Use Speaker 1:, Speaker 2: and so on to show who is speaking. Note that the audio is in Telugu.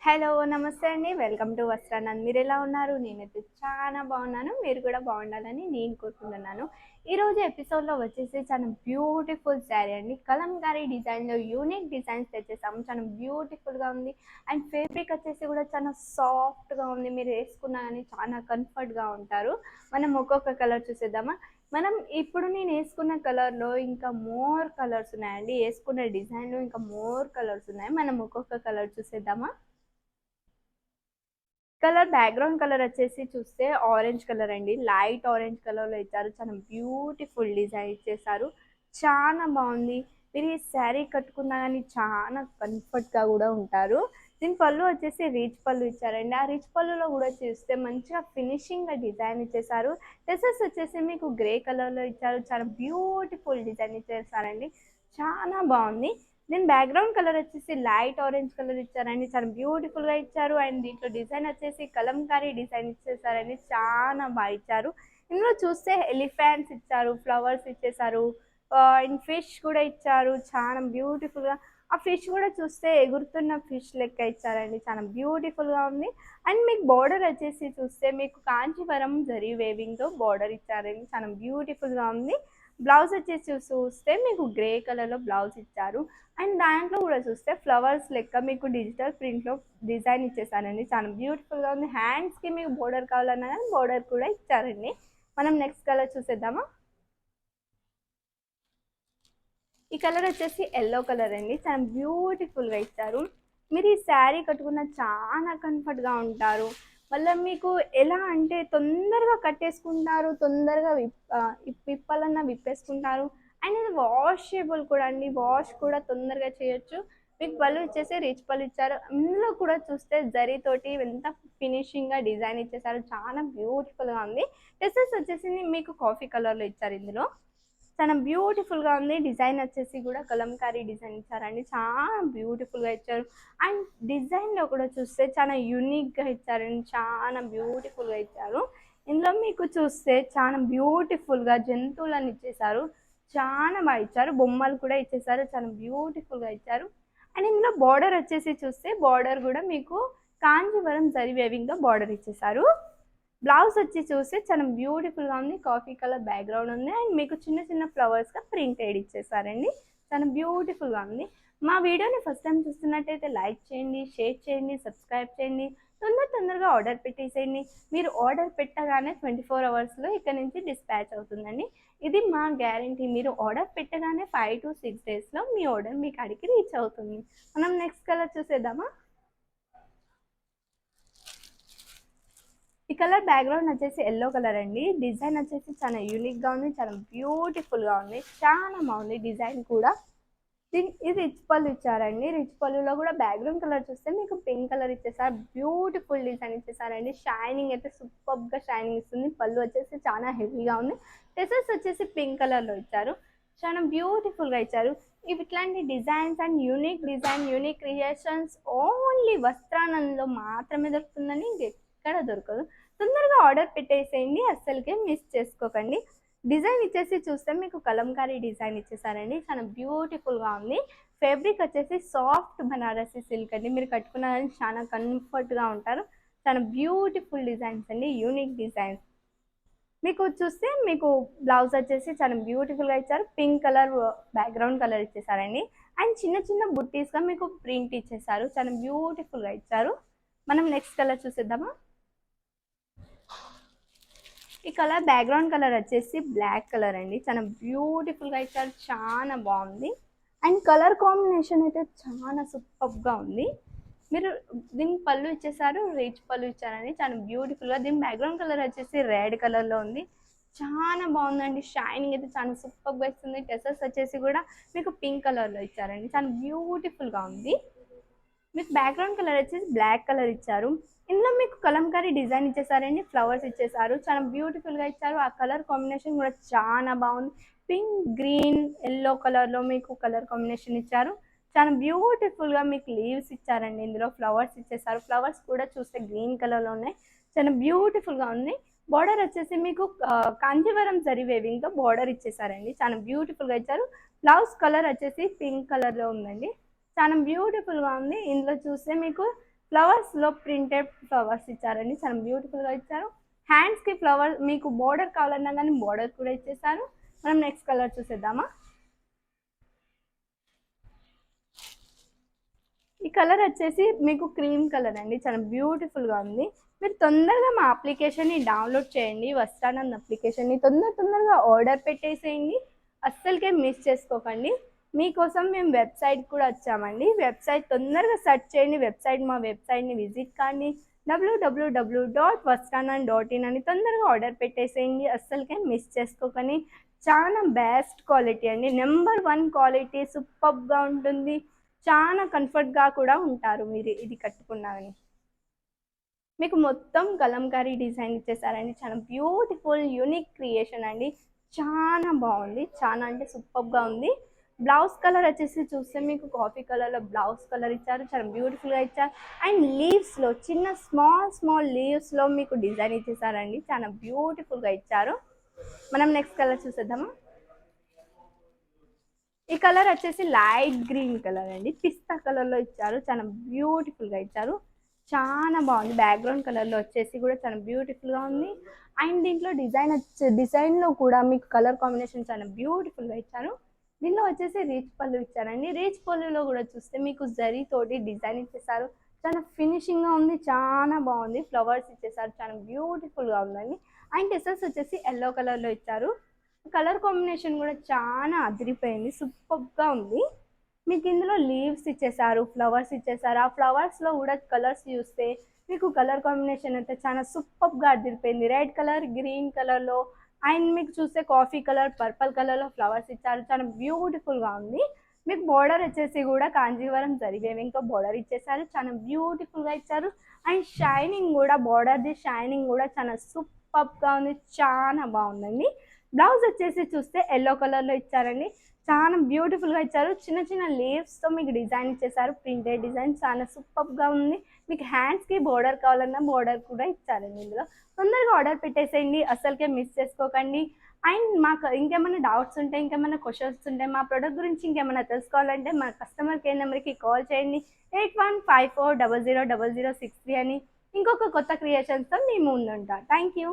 Speaker 1: హలో! నమస్తే అండి. Welcome to Vastranand. మీరెలా ఉన్నారు? నేనైతే చాలా బాగున్నాను. మీరు కూడా బాగుండాలని నేను కోరుకుంటున్నాను. ఈరోజు ఎపిసోడ్‌లో వచ్చేసి చాలా బ్యూటిఫుల్ శారీ అండి. కలంకారీ డిజైన్‌లో యూనిక్ డిజైన్స్ తెచ్చేసాము. చాలా బ్యూటిఫుల్‌గా ఉంది. అండ్ ఫ్యాబ్రిక్ వచ్చేసి కూడా చాలా సాఫ్ట్‌గా ఉంది. మీరు వేసుకున్నా గానీ చాలా కంఫర్ట్‌గా ఉంటారు. మనం ఒక్కొక్క కలర్ చూసేద్దామా? మనం ఇప్పుడు నేను వేసుకున్న కలర్‌లో ఇంకా మోర్ కలర్స్ ఉన్నాయండి. వేసుకున్న డిజైన్‌లో ఇంకా మోర్ కలర్స్ ఉన్నాయి. మనం ఒక్కొక్క కలర్ చూసేద్దామా? కలర్ బ్యాక్గ్రౌండ్ కలర్ వచ్చేసి చూస్తే ఆరెంజ్ కలర్ అండి. లైట్ ఆరెంజ్ కలర్‌లో ఇచ్చారు. చాలా బ్యూటిఫుల్ డిజైన్ ఇచ్చేసారు. చాలా బాగుంది. మీరు ఈ శారీ కట్టుకున్నా గానీ చాలా కంఫర్ట్‌గా కూడా ఉంటారు. దీని పళ్ళు వచ్చేసి రిచ్ పళ్ళు ఇచ్చారండి. ఆ రిచ్ పళ్ళులో కూడా చూస్తే మంచిగా ఫినిషింగ్‌గా డిజైన్ ఇచ్చేసారు. డ్రెసెస్ వచ్చేసి మీకు గ్రే కలర్‌లో ఇచ్చారు. చాలా బ్యూటిఫుల్ డిజైన్ ఇచ్చేసారండి. చాలా బాగుంది. దీని బ్యాక్గ్రౌండ్ కలర్ వచ్చేసి లైట్ ఆరెంజ్ కలర్ ఇచ్చారండి. చాలా బ్యూటిఫుల్ గా ఇచ్చారు. అండ్ దీంట్లో డిజైన్ వచ్చేసి కలంకారీ డిజైన్ ఇచ్చేసారండి. చాలా బాగా ఇచ్చారు. ఇందులో చూస్తే ఎలిఫెంట్స్ ఇచ్చారు, ఫ్లవర్స్ ఇచ్చేసారు, అండ్ ఫిష్ కూడా ఇచ్చారు. చాలా బ్యూటిఫుల్ గా ఆ ఫిష్ కూడా చూస్తే ఎగురుతున్న ఫిష్ లెక్క ఇచ్చారండి. చాలా బ్యూటిఫుల్ గా ఉంది. అండ్ మీకు బార్డర్ వచ్చేసి చూస్తే మీకు కాంచీవరం జరీ వేవింగ్ తో బార్డర్ ఇచ్చారండి. చాలా బ్యూటిఫుల్ గా ఉంది. బ్లౌజ్ వచ్చేసి చూస్తే మీకు గ్రే కలర్ లో బ్లౌజ్ ఇచ్చారు. అండ్ దాంట్లో కూడా చూస్తే ఫ్లవర్స్ లెక్క మీకు డిజిటల్ ప్రింట్లో డిజైన్ ఇచ్చేసానండి. చాలా బ్యూటిఫుల్గా ఉంది. హ్యాండ్స్కి మీకు బోర్డర్ కావాలన్నా కానీ బోర్డర్ కూడా ఇచ్చారండి. మనం నెక్స్ట్ కలర్ చూసేద్దామా? ఈ కలర్ వచ్చేసి ఎల్లో కలర్ అండి. చాలా బ్యూటిఫుల్గా ఇచ్చారు. మీరు ఈ శారీ కట్టుకున్న చాలా కంఫర్ట్గా ఉంటారు. మళ్ళీ మీకు ఎలా అంటే తొందరగా కట్టేసుకుంటారు, తొందరగా విప్పాలన్నా విప్పేసుకుంటారు. అండ్ ఇది వాషబుల్ కూడా అండి. వాష్ కూడా తొందరగా చేయొచ్చు. మీకు పళ్ళు వచ్చేసి రిచ్ పళ్ళు ఇచ్చారు. అందులో కూడా చూస్తే జరీతోటి ఎంత ఫినిషింగ్గా డిజైన్ ఇచ్చేసారు. చాలా బ్యూటిఫుల్గా ఉంది. డ్రెస్సెస్ వచ్చేసి మీకు కాఫీ కలర్లో ఇచ్చారు. ఇందులో చాలా బ్యూటిఫుల్గా ఉంది. డిజైన్ వచ్చేసి కూడా కలంకారీ డిజైన్ ఇచ్చారండి. చాలా బ్యూటిఫుల్గా ఇచ్చారు. అండ్ డిజైన్లో కూడా చూస్తే చాలా యూనిక్గా ఇచ్చారండి. చాలా బ్యూటిఫుల్గా ఇచ్చారు. ఇందులో మీకు చూస్తే చాలా బ్యూటిఫుల్గా జంతువులను ఇచ్చేసారు. చాలా బాగా ఇచ్చారు. బొమ్మలు కూడా ఇచ్చేసారు. చాలా బ్యూటిఫుల్గా ఇచ్చారు. అండ్ ఇందులో బార్డర్ వచ్చేసి చూస్తే బార్డర్ కూడా మీకు కాంజీవరం జరీ వేవింగ్తో బార్డర్ ఇచ్చేసారు. బ్లౌజ్ వచ్చి చూస్తే చాలా బ్యూటిఫుల్గా ఉంది. కాఫీ కలర్ బ్యాక్గ్రౌండ్ ఉంది. అండ్ మీకు చిన్న చిన్న ఫ్లవర్స్గా ప్రింటెడ్ ఇచ్చేసారండి. చాలా బ్యూటిఫుల్గా ఉంది. మా వీడియోని ఫస్ట్ టైం చూస్తున్నట్టయితే లైక్ చేయండి, షేర్ చేయండి, సబ్స్క్రైబ్ చేయండి. తొందరగా ఆర్డర్ పెట్టేసేయండి. మీరు ఆర్డర్ పెట్టగానే 24 అవర్స్లో ఇక్కడ నుంచి డిస్పాచ్ అవుతుందండి. ఇది మా గ్యారంటీ. మీరు ఆర్డర్ పెట్టగానే 5 to 6 డేస్లో మీ ఆర్డర్ మీ కాడికి రీచ్ అవుతుంది. మనం నెక్స్ట్ కలర్ చూసేద్దామా? ఈ కలర్ బ్యాక్గ్రౌండ్ వచ్చేసి ఎల్లో కలర్ అండి. డిజైన్ వచ్చేసి చాలా యూనిక్గా ఉంది. చాలా బ్యూటిఫుల్గా ఉంది. చాలా బాగుంది డిజైన్ కూడా. ఇది రిచ్ పళ్ళు ఇచ్చారండి. రిచ్ పళ్ళులో కూడా బ్యాక్గ్రౌండ్ కలర్ చూస్తే మీకు పింక్ కలర్ ఇచ్చేసారు. బ్యూటిఫుల్ డిజైన్ ఇచ్చేసారండి. షైనింగ్ అయితే సూపర్గా షైనింగ్ ఇస్తుంది. పళ్ళు వచ్చేసి చాలా హెవీగా ఉంది. డ్రెస్సెస్ వచ్చేసి పింక్ కలర్లో ఇచ్చారు. చాలా బ్యూటిఫుల్గా ఇచ్చారు. ఇట్లాంటి designs and unique design, unique creations only వస్త్రానంలో మాత్రమే దొరుకుతుందని ఇంకెక్కడ దొరకదు. తొందరగా ఆర్డర్ పెట్టేసేయండి. అస్సలకే మిస్ చేసుకోకండి. డిజైన్ ఇచ్చేసి చూస్తే మీకు కలంకారీ డిజైన్ ఇచ్చేసారండి. చాలా బ్యూటిఫుల్గా ఉంది. ఫ్యాబ్రిక్ వచ్చేసి సాఫ్ట్ బనారసి సిల్క్ అండి. మీరు కట్టుకున్నారని చాలా కంఫర్ట్గా ఉంటారు. చాలా బ్యూటిఫుల్ డిజైన్స్ అండి. Unique designs. మీకు చూస్తే మీకు బ్లౌజ్ వచ్చేసి చాలా బ్యూటిఫుల్గా ఇచ్చారు. పింక్ కలర్ బ్యాక్గ్రౌండ్ కలర్ ఇచ్చేసారండి. అండ్ చిన్న చిన్న బుట్టీస్గా మీకు ప్రింట్ ఇచ్చేసారు. చాలా బ్యూటిఫుల్గా ఇచ్చారు. మనం నెక్స్ట్ కలర్ చూసేద్దామా? ఈ కలర్ బ్యాక్గ్రౌండ్ కలర్ వచ్చేసి బ్లాక్ కలర్ అండి. చాలా బ్యూటిఫుల్గా ఇచ్చారు. చాలా బాగుంది. అండ్ కలర్ కాంబినేషన్ అయితే చాలా సూపర్గా ఉంది. మీరు దీనికి పళ్ళు ఇచ్చేసారు, రిచ్ పళ్ళు ఇచ్చారండి. చాలా బ్యూటిఫుల్గా. దీని బ్యాక్గ్రౌండ్ కలర్ వచ్చేసి రెడ్ కలర్లో ఉంది. చాలా బాగుందండి. షైనింగ్ అయితే చాలా సూపర్గా ఇస్తుంది. డ్రెస్సెస్ వచ్చేసి కూడా మీకు పింక్ కలర్లో ఇచ్చారండి. చాలా బ్యూటిఫుల్గా ఉంది. మీకు బ్యాక్గ్రౌండ్ కలర్ వచ్చేసి బ్లాక్ కలర్ ఇచ్చారు. ఇందులో మీకు కలంకారీ డిజైన్ ఇచ్చేసారండి. ఫ్లవర్స్ ఇచ్చేసారు. చాలా బ్యూటిఫుల్గా ఇచ్చారు. ఆ కలర్ కాంబినేషన్ కూడా చాలా బాగుంది. పింక్, గ్రీన్, ఎల్లో కలర్లో మీకు కలర్ కాంబినేషన్ ఇచ్చారు. చాలా బ్యూటిఫుల్గా మీకు లీవ్స్ ఇచ్చారండి. ఇందులో ఫ్లవర్స్ ఇచ్చేసారు. ఫ్లవర్స్ కూడా చూస్తే గ్రీన్ కలర్లో ఉన్నాయి. చాలా బ్యూటిఫుల్గా ఉంది. బార్డర్ వచ్చేసి మీకు కాంజీవరం జరీ వేవింగ్తో బార్డర్ ఇచ్చేసారండి. చాలా బ్యూటిఫుల్గా ఇచ్చారు. బ్లౌజ్ కలర్ వచ్చేసి పింక్ కలర్లో ఉందండి. చాలా బ్యూటిఫుల్గా ఉంది. ఇందులో చూస్తే మీకు ఫ్లవర్స్లో ప్రింటెడ్ ఫ్లవర్స్ ఇచ్చారండి, చాలా బ్యూటిఫుల్గా ఇచ్చారు. హ్యాండ్స్కి ఫ్లవర్ మీకు బోర్డర్ కావాలన్నా కానీ బోర్డర్ కూడా ఇచ్చేసారు. మనం నెక్స్ట్ కలర్ చూసేద్దామా. ఈ కలర్ వచ్చేసి మీకు క్రీమ్ కలర్ అండి, చాలా బ్యూటిఫుల్గా ఉంది. మీరు తొందరగా మా అప్లికేషన్ని డౌన్లోడ్ చేయండి, వస్తానన్న అప్లికేషన్ని తొందరగా ఆర్డర్ పెట్టేసేయండి, అస్సలకే మిస్ చేసుకోకండి. మీకోసం మేము వెబ్సైట్ కూడా వచ్చామండి, వెబ్సైట్ తొందరగా సెర్చ్ చేయండి, మా వెబ్సైట్ని విజిట్ కానీ www.vastanan.in అని తొందరగా ఆర్డర్ పెట్టేసేయండి, అస్సలకే మిస్ చేసుకోకండి. చాలా బెస్ట్ క్వాలిటీ అండి, నెంబర్ 1 క్వాలిటీ, సూపర్గా ఉంటుంది, చాలా కంఫర్ట్గా కూడా ఉంటారు మీరు ఇది కట్టుకున్నారని. మీకు మొత్తం కలంకారీ డిజైన్ ఇచ్చేసారండి, చాలా బ్యూటిఫుల్ యూనిక్ క్రియేషన్ అండి, చాలా బాగుంది, చాలా అంటే సూపర్గా ఉంది. బ్లౌజ్ కలర్ వచ్చేసి చూస్తే మీకు కాఫీ కలర్లో బ్లౌజ్ కలర్ ఇచ్చారు, చాలా బ్యూటిఫుల్గా ఇచ్చారు. అండ్ లీవ్స్లో చిన్న స్మాల్ లీవ్స్లో మీకు డిజైన్ ఇచ్చేసారండి, చాలా బ్యూటిఫుల్గా ఇచ్చారు. మనం నెక్స్ట్ కలర్ చూసేద్దామా. ఈ కలర్ వచ్చేసి లైట్ గ్రీన్ కలర్ అండి, పిస్తా కలర్లో ఇచ్చారు, చాలా బ్యూటిఫుల్గా ఇచ్చారు, చాలా బాగుంది. బ్యాక్గ్రౌండ్ కలర్లో వచ్చేసి కూడా చాలా బ్యూటిఫుల్గా ఉంది. అండ్ దీంట్లో డిజైన్లో కూడా మీకు కలర్ కాంబినేషన్ చాలా బ్యూటిఫుల్గా ఇచ్చారు. దీనిలో వచ్చేసి రీచ్ పళ్ళు ఇచ్చారండి, రీచ్ పళ్ళులో కూడా చూస్తే మీకు జరీ తోటి డిజైన్ ఇచ్చేసారు, చాలా ఫినిషింగ్గా ఉంది, చాలా బాగుంది. ఫ్లవర్స్ ఇచ్చేసారు, చాలా బ్యూటిఫుల్గా ఉందండి. అండ్ టెసల్స్ వచ్చేసి ఎల్లో కలర్లో ఇచ్చారు, కలర్ కాంబినేషన్ కూడా చాలా అదిరిపోయింది, సూపర్గా ఉంది. మీకు ఇందులో లీవ్స్ ఇచ్చేసారు, ఫ్లవర్స్ ఇచ్చేసారు, ఆ ఫ్లవర్స్లో కూడా కలర్స్ చూస్తే మీకు కలర్ కాంబినేషన్ అయితే చాలా సూపర్గా అదిరిపోయింది. రెడ్ కలర్, గ్రీన్ కలర్లో, అండ్ మీకు చూస్తే కాఫీ కలర్, పర్పుల్ కలర్లో ఫ్లవర్స్ ఇచ్చారు, చాలా బ్యూటిఫుల్గా ఉంది. మీకు బోర్డర్ వచ్చేసి కూడా కాంజీవరం జరిగేవి ఇంకా బోర్డర్ ఇచ్చేసారు, చాలా బ్యూటిఫుల్గా ఇచ్చారు. అండ్ షైనింగ్ కూడా, బోర్డర్ది షైనింగ్ కూడా చాలా సూపర్గా ఉంది, చాలా బాగుందండి. బ్లౌజ్ వచ్చేసి చూస్తే ఎల్లో కలర్లో ఇచ్చారండి, చాలా బ్యూటిఫుల్గా ఇచ్చారు, చిన్న లీవ్స్తో మీకు డిజైన్ ఇచ్చేసారు, ప్రింటెడ్ డిజైన్, చాలా సూపర్గా ఉంది. మీకు హ్యాండ్స్కి బోర్డర్ కావాలన్నా బోర్డర్ కూడా ఇచ్చారండి. ఇందులో తొందరగా ఆర్డర్ పెట్టేసేయండి, అస్సలకే మిస్ చేసుకోకండి. అండ్ మాకు ఇంకేమైనా డౌట్స్ ఉంటే, ఇంకేమైనా క్వశ్చన్స్ ఉంటే, మా ప్రోడక్ట్ గురించి ఇంకేమైనా తెలుసుకోవాలంటే మా కస్టమర్ కేర్ నెంబర్కి కాల్ చేయండి, 8154000063 అని. ఇంకొక కొత్త క్రియేషన్స్తో మీ ముందుంటా. Thank you.